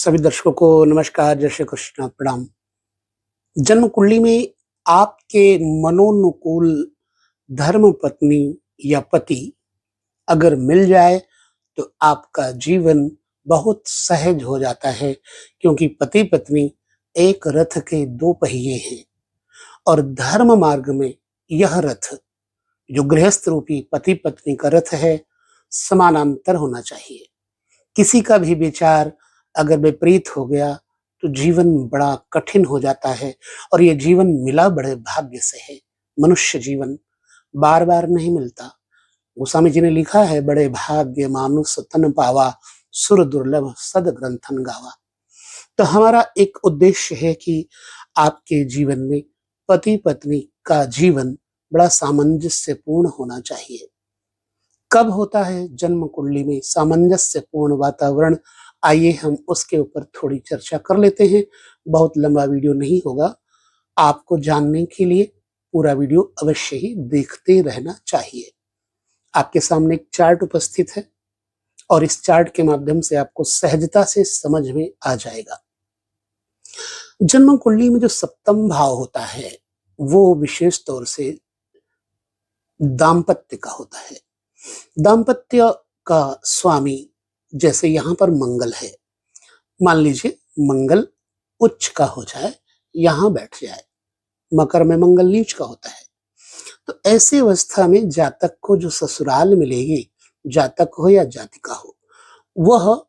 सभी दर्शकों को नमस्कार, जय श्री कृष्ण, प्रणाम। जन्म कुंडली में आपके मनोनुकूल धर्म पत्नी या पति अगर मिल जाए तो आपका जीवन बहुत सहज हो जाता है, क्योंकि पति पत्नी एक रथ के दो पहिए हैं और धर्म मार्ग में यह रथ जो गृहस्थ रूपी पति पत्नी का रथ है, समानांतर होना चाहिए। किसी का भी विचार अगर विपरीत हो गया तो जीवन बड़ा कठिन हो जाता है और ये जीवन मिला बड़े भाग्य से है। मनुष्य जीवन बार बार नहीं मिलता। गोस्वामी जी ने लिखा है, बड़े भाग्य मानुष तन पावा, सुर दुर्लभ सद ग्रंथन गावा। तो हमारा एक उद्देश्य है कि आपके जीवन में पति पत्नी का जीवन बड़ा सामंजस्यपूर्ण होना चाहिए। कब होता है जन्म कुंडली में सामंजस्यपूर्ण वातावरण? आइए हम उसके ऊपर थोड़ी चर्चा कर लेते हैं। बहुत लंबा वीडियो नहीं होगा, आपको जानने के लिए पूरा वीडियो अवश्य ही देखते रहना चाहिए। आपके सामने एक चार्ट उपस्थित है और इस चार्ट के माध्यम से आपको सहजता से समझ में आ जाएगा। जन्म कुंडली में जो सप्तम भाव होता है वो विशेष तौर से दाम्पत्य का होता है। दाम्पत्य का स्वामी जैसे यहाँ पर मंगल है, मान लीजिए मंगल उच्च का हो जाए, यहाँ बैठ जाए, मकर में मंगल नीच का होता है, तो ऐसी अवस्था में जातक को जो ससुराल मिलेगी, जातक हो या जातिका हो, वह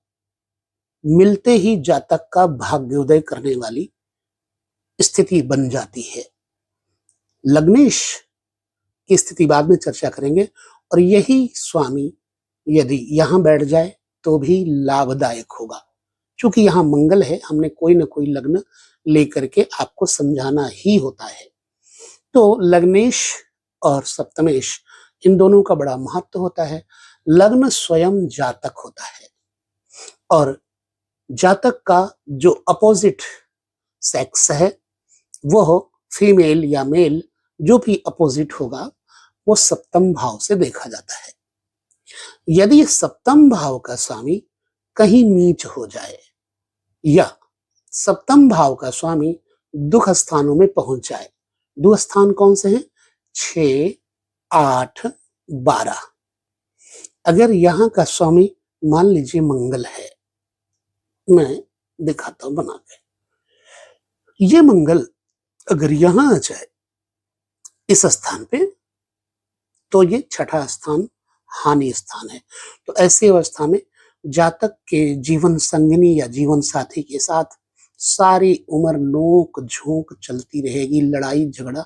मिलते ही जातक का भाग्योदय करने वाली स्थिति बन जाती है। लग्नेश की स्थिति बाद में चर्चा करेंगे। और यही स्वामी यदि यहाँ बैठ जाए तो भी लाभदायक होगा, क्योंकि यहाँ मंगल है, हमने कोई ना कोई लग्न लेकर के आपको समझाना ही होता है। तो लग्नेश और सप्तमेश इन दोनों का बड़ा महत्व होता है। लग्न स्वयं जातक होता है और जातक का जो अपोजिट सेक्स है वह फीमेल या मेल जो भी अपोजिट होगा वो सप्तम भाव से देखा जाता है। यदि सप्तम भाव का स्वामी कहीं नीच हो जाए या सप्तम भाव का स्वामी दुख स्थानों में पहुंच जाए, दुख स्थान कौन से हैं? 6, 8, 12। अगर यहाँ का स्वामी मान लीजिए मंगल है, मैं दिखाता हूं बना के, ये मंगल अगर यहां आ जाए इस स्थान पे तो ये छठा स्थान हानि स्थान है। तो ऐसी अवस्था में जातक के जीवन संगिनी या जीवन साथी के साथ सारी उम्र नोक झोंक चलती रहेगी, लड़ाई झगड़ा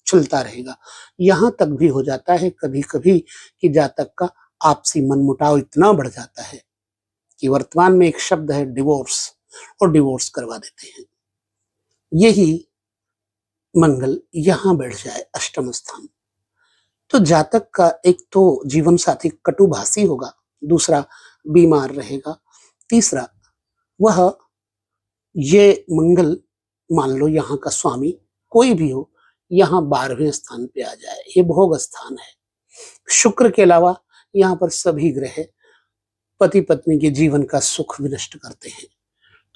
चलता रहेगा। यहां तक भी हो जाता है कभी कभी कि जातक का आपसी मनमुटाव इतना बढ़ जाता है कि वर्तमान में एक शब्द है डिवोर्स, और डिवोर्स करवा देते हैं। यही मंगल यहां बैठ जाए अष्टम स्थान, तो जातक का एक तो जीवन साथी कटुभाषी होगा, दूसरा बीमार रहेगा, तीसरा वह ये मंगल मान लो यहाँ का स्वामी कोई भी हो, यहाँ 12वें स्थान पे आ जाए, ये भोग स्थान है। शुक्र के अलावा यहाँ पर सभी ग्रह पति पत्नी के जीवन का सुख विनष्ट करते हैं,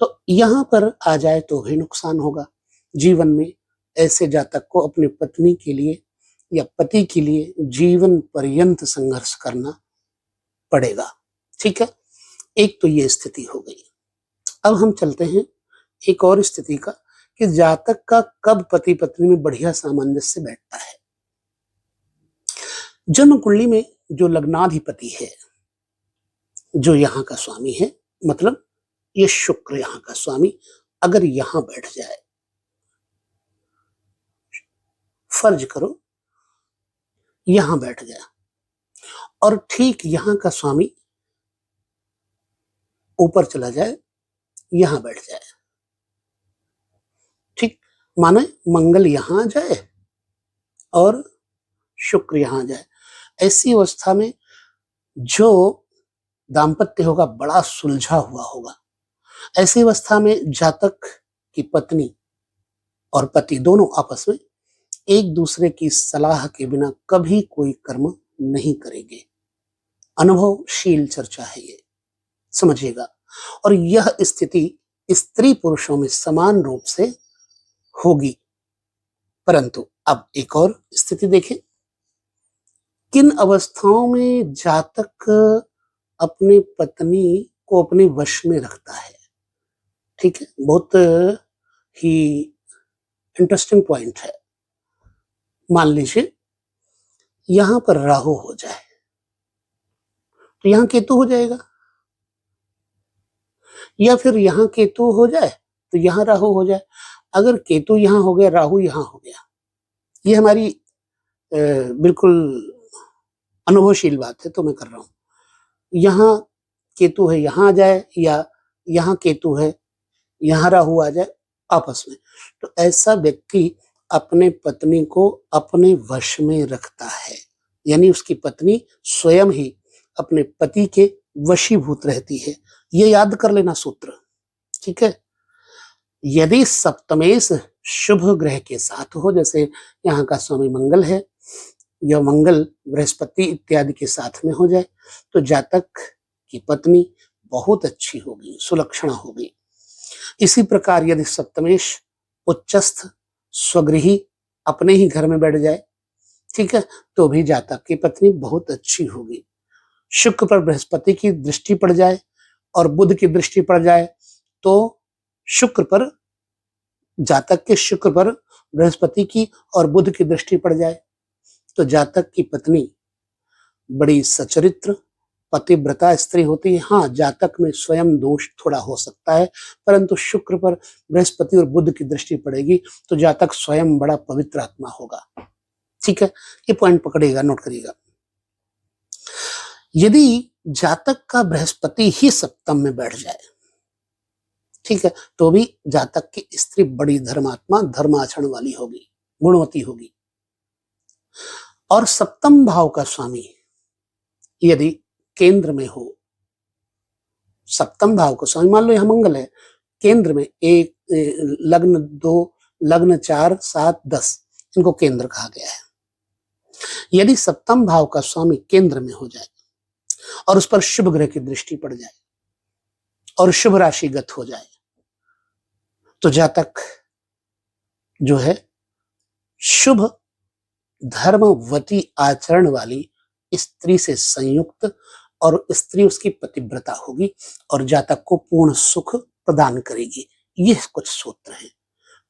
तो यहाँ पर आ जाए तो भी नुकसान होगा। जीवन में ऐसे जातक को अपने पत्नी के लिए या पति के लिए जीवन पर्यंत संघर्ष करना पड़ेगा। ठीक है, एक तो ये स्थिति हो गई। अब हम चलते हैं एक और स्थिति का कि जातक का कब पति पत्नी में बढ़िया सामंजस्य बैठता है। जन्म कुंडली में जो लग्नाधिपति है, जो यहाँ का स्वामी है, मतलब ये शुक्र यहाँ का स्वामी अगर यहां बैठ जाए, फर्ज करो यहां बैठ गया और ठीक यहां का स्वामी ऊपर चला जाए, यहां बैठ जाए, ठीक, माने मंगल यहां जाए और शुक्र यहां जाए। ऐसी अवस्था में जो दाम्पत्य होगा बड़ा सुलझा हुआ होगा। ऐसी अवस्था में जातक की पत्नी और पति दोनों आपस में एक दूसरे की सलाह के बिना कभी कोई कर्म नहीं करेंगे। अनुभवशील चर्चा है ये, समझिएगा। और यह स्थिति स्त्री पुरुषों में समान रूप से होगी। परंतु अब एक और स्थिति देखें, किन अवस्थाओं में जातक अपनी पत्नी को अपने वश में रखता है। ठीक है, बहुत ही इंटरेस्टिंग पॉइंट है। मान लीजिए यहां पर राहु हो जाए तो यहां केतु हो जाएगा, या फिर यहां केतु हो जाए तो यहां राहु हो जाए। अगर केतु यहां हो गया, राहु यहां हो गया, ये हमारी बिल्कुल अनुभवशील बात है तो मैं कर रहा हूं। यहां केतु है यहां आ जाए, या यहां केतु है यहां राहु आ जाए आपस में, तो ऐसा व्यक्ति अपने पत्नी को अपने वश में रखता है, यानी उसकी पत्नी स्वयं ही अपने पति के वशीभूत रहती है। ये याद कर लेना सूत्र, ठीक है। यदि सप्तमेश शुभ ग्रह के साथ हो, जैसे यहाँ का स्वामी मंगल है, या मंगल बृहस्पति इत्यादि के साथ में हो जाए, तो जातक की पत्नी बहुत अच्छी होगी, सुलक्षणा होगी। इसी प्रकार यदि सप्तमेश उच्चस्थ स्वगृही अपने ही घर में बैठ जाए, ठीक है, तो भी जातक की पत्नी बहुत अच्छी होगी। शुक्र पर बृहस्पति की दृष्टि पड़ जाए और बुध की दृष्टि पड़ जाए, तो शुक्र पर जातक के शुक्र पर बृहस्पति की और बुध की दृष्टि पड़ जाए, तो जातक की पत्नी बड़ी सचरित्र पतिव्रता स्त्री होती है। हाँ, जातक में स्वयं दोष थोड़ा हो सकता है, परंतु शुक्र पर बृहस्पति और बुध की दृष्टि पड़ेगी तो जातक स्वयं बड़ा पवित्र आत्मा होगा। ठीक है, ये पॉइंट पकड़ेगा, नोट करिएगा। यदि जातक का बृहस्पति ही सप्तम में बैठ जाए, ठीक है, तो भी जातक की स्त्री बड़ी धर्मात्मा, धर्माचरण वाली होगी, गुणवती होगी। और सप्तम भाव का स्वामी यदि केंद्र में हो, सप्तम भाव का स्वामी मान लो यहां मंगल है, केंद्र में एक लग्न 2, लग्न 4, 7, 10, इनको केंद्र कहा गया है। यदि सप्तम भाव का स्वामी केंद्र में हो जाए और उस पर शुभ ग्रह की दृष्टि पड़ जाए और शुभ राशिगत हो जाए, तो जातक जो है शुभ धर्मवती आचरण वाली स्त्री से संयुक्त, और स्त्री उसकी पतिव्रता होगी और जातक को पूर्ण सुख प्रदान करेगी। ये कुछ सूत्र हैं।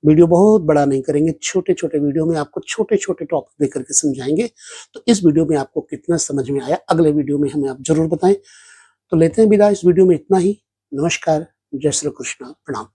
वीडियो बहुत बड़ा नहीं करेंगे, छोटे छोटे वीडियो में आपको छोटे छोटे टॉपिक देकर के समझाएंगे। तो इस वीडियो में आपको कितना समझ में आया, अगले वीडियो में हमें आप जरूर बताएं। तो लेते हैं विदा, इस वीडियो में इतना ही। नमस्कार, जय श्री कृष्ण, प्रणाम।